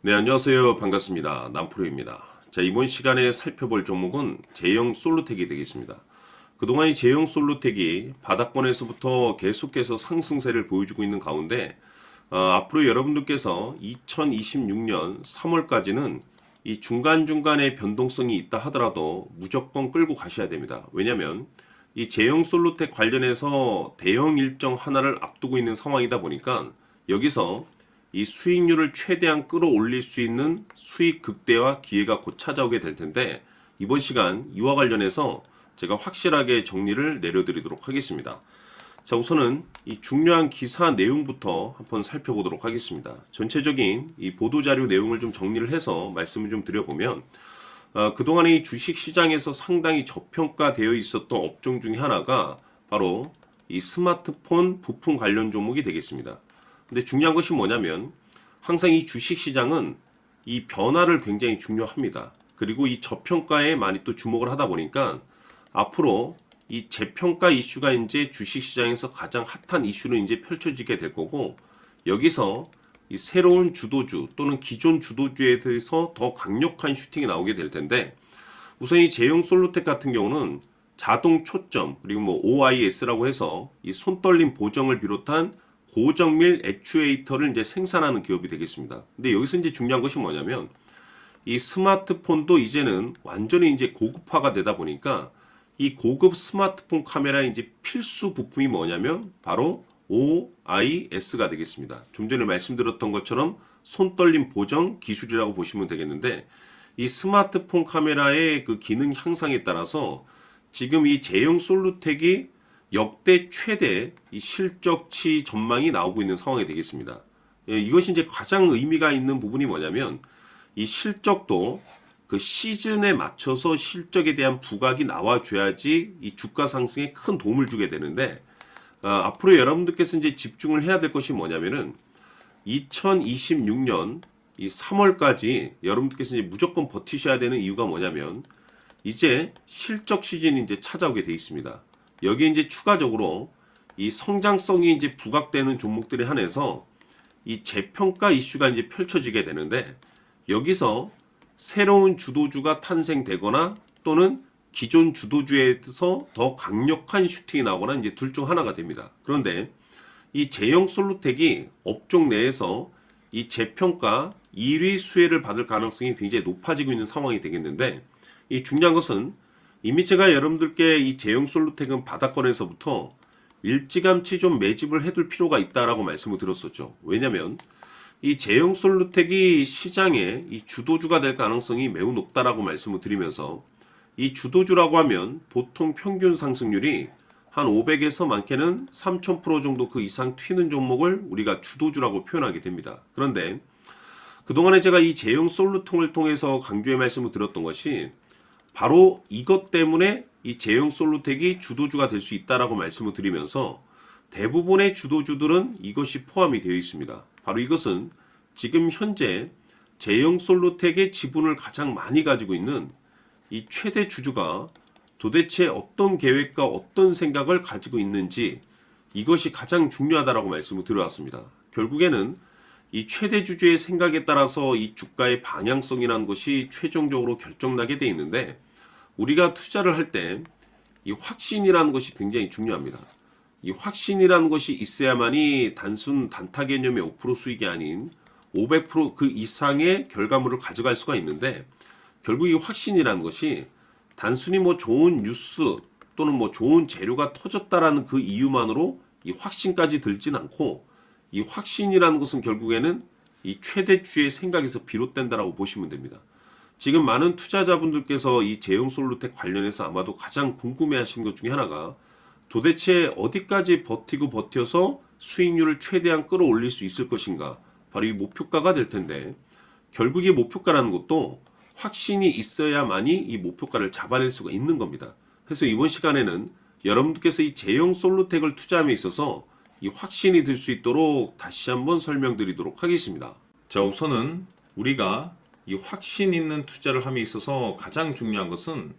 네, 안녕하세요. 반갑습니다. 남프로입니다. 자, 이번 시간에 살펴볼 종목은 제형 솔루텍이 되겠습니다. 그동안 이 제형 솔루텍이 바닥권에서부터 계속해서 상승세를 보여주고 있는 가운데 앞으로 여러분들께서 2026년 3월까지는 이 중간중간에 변동성이 있다 하더라도 무조건 끌고 가셔야 됩니다. 왜냐하면 이 제형 솔루텍 관련해서 대형 일정 하나를 앞두고 있는 상황이다 보니까 여기서 이 수익률을 최대한 끌어올릴 수 있는 수익 극대화 기회가 곧 찾아오게 될 텐데 이번 시간 이와 관련해서 제가 확실하게 정리를 내려드리도록 하겠습니다. 자, 우선은 이 중요한 기사 내용부터 한번 살펴보도록 하겠습니다. 전체적인 이 보도자료 내용을 좀 정리를 해서 말씀을 좀 드려보면 그동안의 이 주식시장에서 상당히 저평가되어 있었던 업종 중에 하나가 바로 이 스마트폰 부품 관련 종목이 되겠습니다. 근데 중요한 것이 뭐냐면 항상 이 주식시장은 이 변화를 굉장히 중요합니다. 그리고 이 저평가에 많이 또 주목을 하다 보니까 앞으로 이 재평가 이슈가 이제 주식시장에서 가장 핫한 이슈로 이제 펼쳐지게 될 거고 여기서 이 새로운 주도주 또는 기존 주도주에 대해서 더 강력한 슈팅이 나오게 될 텐데 우선 이 제형 솔루텍 같은 경우는 자동 초점 그리고 뭐 OIS라고 해서 이 손떨림 보정을 비롯한 고정밀 액추에이터를 이제 생산하는 기업이 되겠습니다. 근데 여기서 이제 중요한 것이 뭐냐면 이 스마트폰도 이제는 완전히 이제 고급화가 되다 보니까 이 고급 스마트폰 카메라의 이제 필수 부품이 뭐냐면 바로 OIS가 되겠습니다. 좀 전에 말씀드렸던 것처럼 손떨림 보정 기술이라고 보시면 되겠는데 이 스마트폰 카메라의 그 기능 향상에 따라서 지금 이 제형 솔루텍이 역대 최대 이 실적치 전망이 나오고 있는 상황이 되겠습니다. 예, 이것이 이제 가장 의미가 있는 부분이 뭐냐면 이 실적도 그 시즌에 맞춰서 실적에 대한 부각이 나와줘야지 이 주가 상승에 큰 도움을 주게 되는데 앞으로 여러분들께서 이제 집중을 해야 될 것이 뭐냐면은 2026년 이 3월까지 여러분들께서 이제 무조건 버티셔야 되는 이유가 뭐냐면 이제 실적 시즌이 이제 찾아오게 돼 있습니다. 여기에 이제 추가적으로 이 성장성이 이제 부각되는 종목들에 한해서 이 재평가 이슈가 이제 펼쳐지게 되는데 여기서 새로운 주도주가 탄생되거나 또는 기존 주도주에서 더 강력한 슈팅이 나오거나 이제 둘 중 하나가 됩니다. 그런데 이 제형 솔루텍이 업종 내에서 이 재평가 1위 수혜를 받을 가능성이 굉장히 높아지고 있는 상황이 되겠는데 이 중요한 것은 이미 제가 여러분들께 이 제형 솔루텍은 바닥권에서부터 일찌감치 좀 매집을 해둘 필요가 있다라고 말씀을 드렸었죠. 왜냐하면 이 제형 솔루텍이 시장의 이 주도주가 될 가능성이 매우 높다라고 말씀을 드리면서 이 주도주라고 하면 보통 평균 상승률이 한 500에서 많게는 3000% 정도 그 이상 튀는 종목을 우리가 주도주라고 표현하게 됩니다. 그런데 그동안에 제가 이 제형 솔루텍을 통해서 강조의 말씀을 드렸던 것이 바로 이것 때문에 이 제형 솔루텍이 주도주가 될 수 있다라고 말씀을 드리면서 대부분의 주도주들은 이것이 포함이 되어 있습니다. 바로 이것은 지금 현재 제형 솔루텍의 지분을 가장 많이 가지고 있는 이 최대 주주가 도대체 어떤 계획과 어떤 생각을 가지고 있는지 이것이 가장 중요하다라고 말씀을 드려왔습니다. 결국에는 이 최대 주주의 생각에 따라서 이 주가의 방향성이라는 것이 최종적으로 결정나게 돼 있는데 우리가 투자를 할 때 이 확신이라는 것이 굉장히 중요합니다. 이 확신이라는 것이 있어야만이 단순 단타 개념의 5% 수익이 아닌 500%그 이상의 결과물을 가져갈 수가 있는데 결국 이 확신이라는 것이 단순히 뭐 좋은 뉴스 또는 뭐 좋은 재료가 터졌다라는 그 이유만으로 이 확신까지 들진 않고 이 확신이라는 것은 결국에는 이 최대주의 생각에서 비롯된다라고 보시면 됩니다. 지금 많은 투자자분들께서 이 제형 솔루텍 관련해서 아마도 가장 궁금해하시는 것 중에 하나가 도대체 어디까지 버티고 버텨서 수익률을 최대한 끌어올릴 수 있을 것인가 바로 이 목표가가 될 텐데 결국 이 목표가라는 것도 확신이 있어야만이 이 목표가를 잡아낼 수가 있는 겁니다. 그래서 이번 시간에는 여러분들께서 이 제형 솔루텍을 투자함에 있어서 이 확신이 들 수 있도록 다시 한번 설명드리도록 하겠습니다. 자, 우선은 우리가 이 확신 있는 투자를 함에 있어서 가장 중요한 것은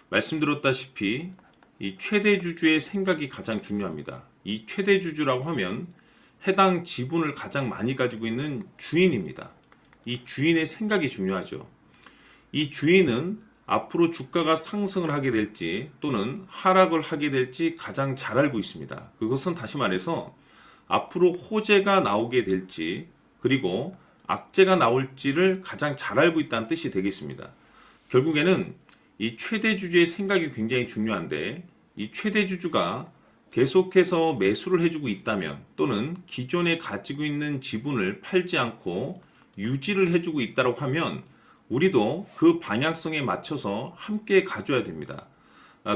말씀드렸다시피 이 최대 주주의 생각이 가장 중요합니다. 이 최대 주주라고 하면 해당 지분을 가장 많이 가지고 있는 주인입니다. 이 주인의 생각이 중요하죠. 이 주인은 앞으로 주가가 상승을 하게 될지 또는 하락을 하게 될지 가장 잘 알고 있습니다. 그것은 다시 말해서 앞으로 호재가 나오게 될지 그리고 악재가 나올지를 가장 잘 알고 있다는 뜻이 되겠습니다. 결국에는 이 최대 주주의 생각이 굉장히 중요한데 이 최대 주주가 계속해서 매수를 해주고 있다면 또는 기존에 가지고 있는 지분을 팔지 않고 유지를 해주고 있다고 하면 우리도 그 방향성에 맞춰서 함께 가져야 됩니다.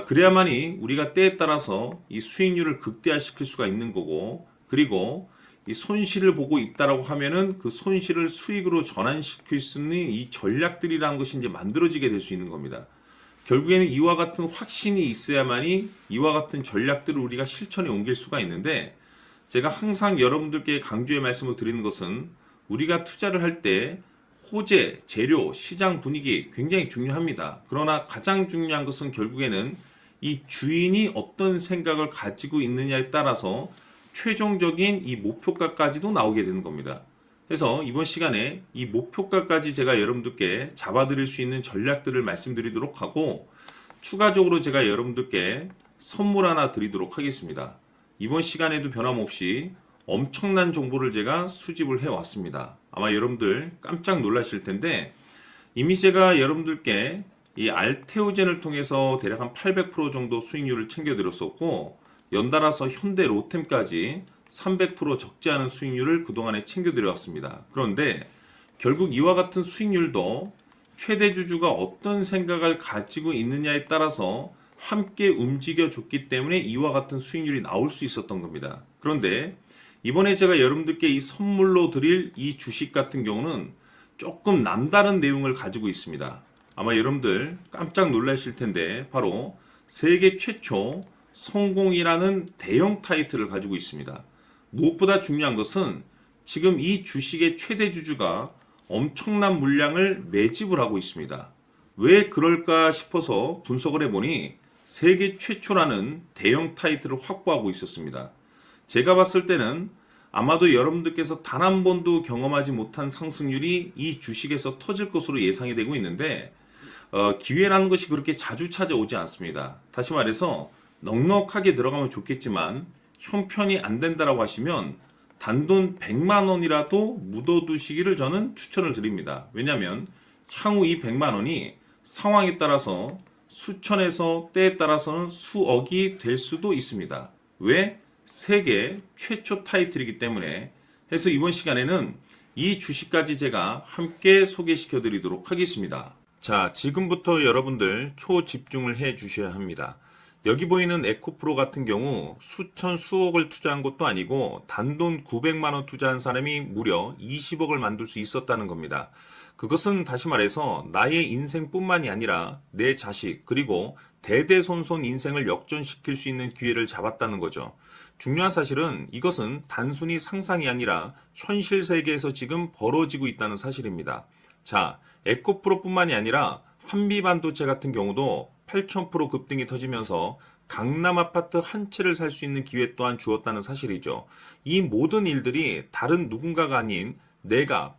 그래야만이 우리가 때에 따라서 이 수익률을 극대화시킬 수가 있는 거고 그리고 이 손실을 보고 있다라고 하면은 그 손실을 수익으로 전환시킬 수 있는 이 전략들이라는 것이 이제 만들어지게 될 수 있는 겁니다. 결국에는 이와 같은 확신이 있어야만이 이와 같은 전략들을 우리가 실천에 옮길 수가 있는데 제가 항상 여러분들께 강조의 말씀을 드리는 것은 우리가 투자를 할 때 호재, 재료, 시장 분위기 굉장히 중요합니다. 그러나 가장 중요한 것은 결국에는 이 주인이 어떤 생각을 가지고 있느냐에 따라서 최종적인 이 목표가까지도 나오게 되는 겁니다. 그래서 이번 시간에 이 목표가까지 제가 여러분들께 잡아드릴 수 있는 전략들을 말씀드리도록 하고 추가적으로 제가 여러분들께 선물 하나 드리도록 하겠습니다. 이번 시간에도 변함없이 엄청난 정보를 제가 수집을 해왔습니다. 아마 여러분들 깜짝 놀라실 텐데 이미 제가 여러분들께 이 알테오젠을 통해서 대략 한 800% 정도 수익률을 챙겨드렸었고 연달아서 현대 로템까지 300% 적지 않은 수익률을 그동안에 챙겨드려왔습니다. 그런데 결국 이와 같은 수익률도 최대 주주가 어떤 생각을 가지고 있느냐에 따라서 함께 움직여줬기 때문에 이와 같은 수익률이 나올 수 있었던 겁니다. 그런데 이번에 제가 여러분들께 이 선물로 드릴 이 주식 같은 경우는 조금 남다른 내용을 가지고 있습니다. 아마 여러분들 깜짝 놀라실 텐데 바로 세계 최초 성공이라는 대형 타이틀을 가지고 있습니다. 무엇보다 중요한 것은 지금 이 주식의 최대 주주가 엄청난 물량을 매집을 하고 있습니다. 왜 그럴까 싶어서 분석을 해보니 세계 최초라는 대형 타이틀을 확보하고 있었습니다. 제가 봤을 때는 아마도 여러분들께서 단 한 번도 경험하지 못한 상승률이 이 주식에서 터질 것으로 예상이 되고 있는데 기회라는 것이 그렇게 자주 찾아오지 않습니다. 다시 말해서 넉넉하게 들어가면 좋겠지만 형편이 안 된다라고 하시면 단돈 100만 원이라도 묻어두시기를 저는 추천을 드립니다. 왜냐하면 향후 이 100만 원이 상황에 따라서 수천에서 때에 따라서는 수억이 될 수도 있습니다. 왜? 세계 최초 타이틀이기 때문에. 해서 이번 시간에는 이 주식까지 제가 함께 소개시켜 드리도록 하겠습니다. 자, 지금부터 여러분들 초집중을 해 주셔야 합니다. 여기 보이는 에코프로 같은 경우 수천 수억을 투자한 것도 아니고 단돈 900만 원 투자한 사람이 무려 20억을 만들 수 있었다는 겁니다. 그것은 다시 말해서 나의 인생뿐만이 아니라 내 자식 그리고 대대손손 인생을 역전시킬 수 있는 기회를 잡았다는 거죠. 중요한 사실은 이것은 단순히 상상이 아니라 현실 세계에서 지금 벌어지고 있다는 사실입니다. 자, 에코프로뿐만이 아니라 한미반도체 같은 경우도 8,000% 급등이 터지면서 강남 아파트 한 채를 살 수 있는 기회 또한 주었다는 사실이죠. 이 모든 일들이 다른 누군가가 아닌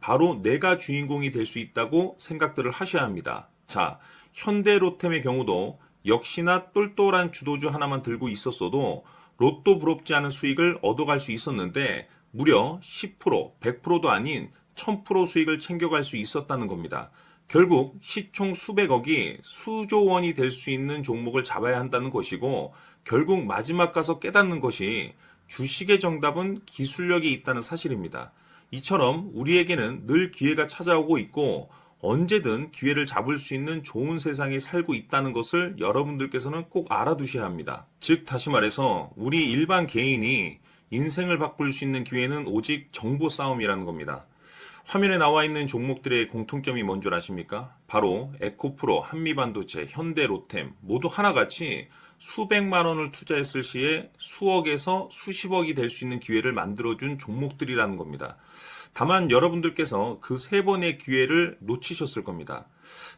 바로 내가 주인공이 될 수 있다고 생각들을 하셔야 합니다. 자, 현대로템의 경우도 역시나 똘똘한 주도주 하나만 들고 있었어도 로또 부럽지 않은 수익을 얻어갈 수 있었는데 무려 10%, 100%도 아닌 1000% 수익을 챙겨갈 수 있었다는 겁니다. 결국 시총 수백억이 수조 원이 될 수 있는 종목을 잡아야 한다는 것이고 결국 마지막 가서 깨닫는 것이 주식의 정답은 기술력이 있다는 사실입니다. 이처럼 우리에게는 늘 기회가 찾아오고 있고 언제든 기회를 잡을 수 있는 좋은 세상에 살고 있다는 것을 여러분들께서는 꼭 알아두셔야 합니다. 즉 다시 말해서 우리 일반 개인이 인생을 바꿀 수 있는 기회는 오직 정보 싸움이라는 겁니다. 화면에 나와 있는 종목들의 공통점이 뭔 줄 아십니까? 바로 에코프로, 한미반도체, 현대로템 모두 하나같이 수백만 원을 투자했을 시에 수억에서 수십억이 될 수 있는 기회를 만들어준 종목들이라는 겁니다. 다만 여러분들께서 그 세 번의 기회를 놓치셨을 겁니다.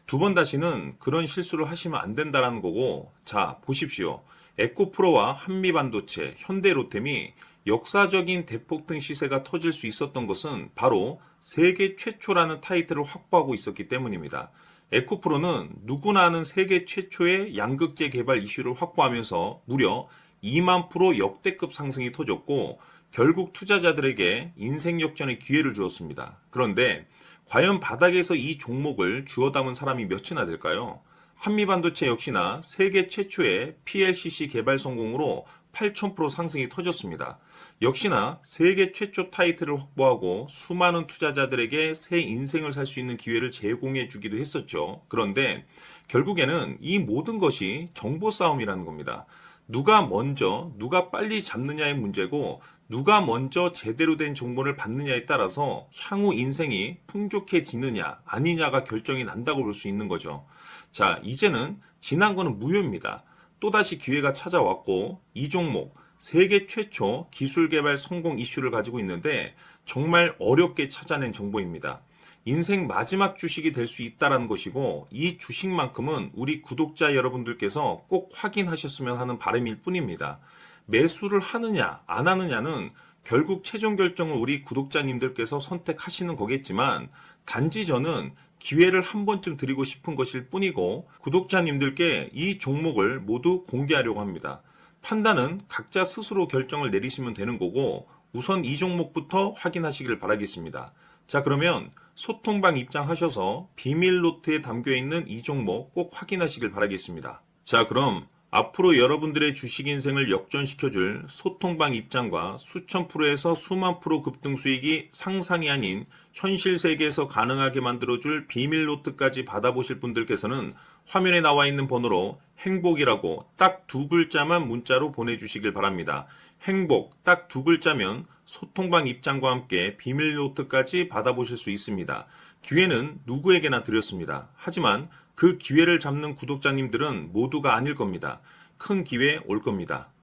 두 번 다시는 그런 실수를 하시면 안 된다는 거고 자 보십시오. 에코프로와 한미반도체, 현대로템이 역사적인 대폭등 시세가 터질 수 있었던 것은 바로 세계 최초라는 타이틀을 확보하고 있었기 때문입니다. 에코프로는 누구나 아는 세계 최초의 양극재 개발 이슈를 확보하면서 무려 2만 프로 역대급 상승이 터졌고 결국 투자자들에게 인생 역전의 기회를 주었습니다. 그런데 과연 바닥에서 이 종목을 주워 담은 사람이 몇이나 될까요? 한미반도체 역시나 세계 최초의 PLCC 개발 성공으로 8,000% 상승이 터졌습니다. 역시나 세계 최초 타이틀을 확보하고 수많은 투자자들에게 새 인생을 살 수 있는 기회를 제공해 주기도 했었죠. 그런데 결국에는 이 모든 것이 정보 싸움이라는 겁니다. 누가 먼저, 누가 빨리 잡느냐의 문제고 누가 먼저 제대로 된 정보를 받느냐에 따라서 향후 인생이 풍족해지느냐 아니냐가 결정이 난다고 볼 수 있는 거죠. 자, 이제는 지난 거는 무효입니다. 또다시 기회가 찾아왔고 이 종목 세계 최초 기술 개발 성공 이슈를 가지고 있는데 정말 어렵게 찾아낸 정보입니다. 인생 마지막 주식이 될 수 있다는 것이고 이 주식만큼은 우리 구독자 여러분들께서 꼭 확인하셨으면 하는 바람일 뿐입니다. 매수를 하느냐 안 하느냐는 결국 최종 결정을 우리 구독자님들께서 선택하시는 거겠지만 단지 저는 기회를 한 번쯤 드리고 싶은 것일 뿐이고 구독자님들께 이 종목을 모두 공개하려고 합니다. 판단은 각자 스스로 결정을 내리시면 되는 거고 우선 이 종목부터 확인하시길 바라겠습니다. 자, 그러면 소통방 입장하셔서 비밀 노트에 담겨 있는 이 종목 꼭 확인하시길 바라겠습니다. 자, 그럼 앞으로 여러분들의 주식 인생을 역전시켜줄 소통방 입장과 수천 프로에서 수만 프로 급등 수익이 상상이 아닌 현실 세계에서 가능하게 만들어줄 비밀 노트까지 받아보실 분들께서는 화면에 나와 있는 번호로 행복이라고 딱 2글자만 문자로 보내주시길 바랍니다. 행복 딱 2글자면 소통방 입장과 함께 비밀 노트까지 받아보실 수 있습니다. 기회는 누구에게나 드렸습니다. 하지만 그 기회를 잡는 구독자님들은 모두가 아닐 겁니다. 큰 기회 올 겁니다.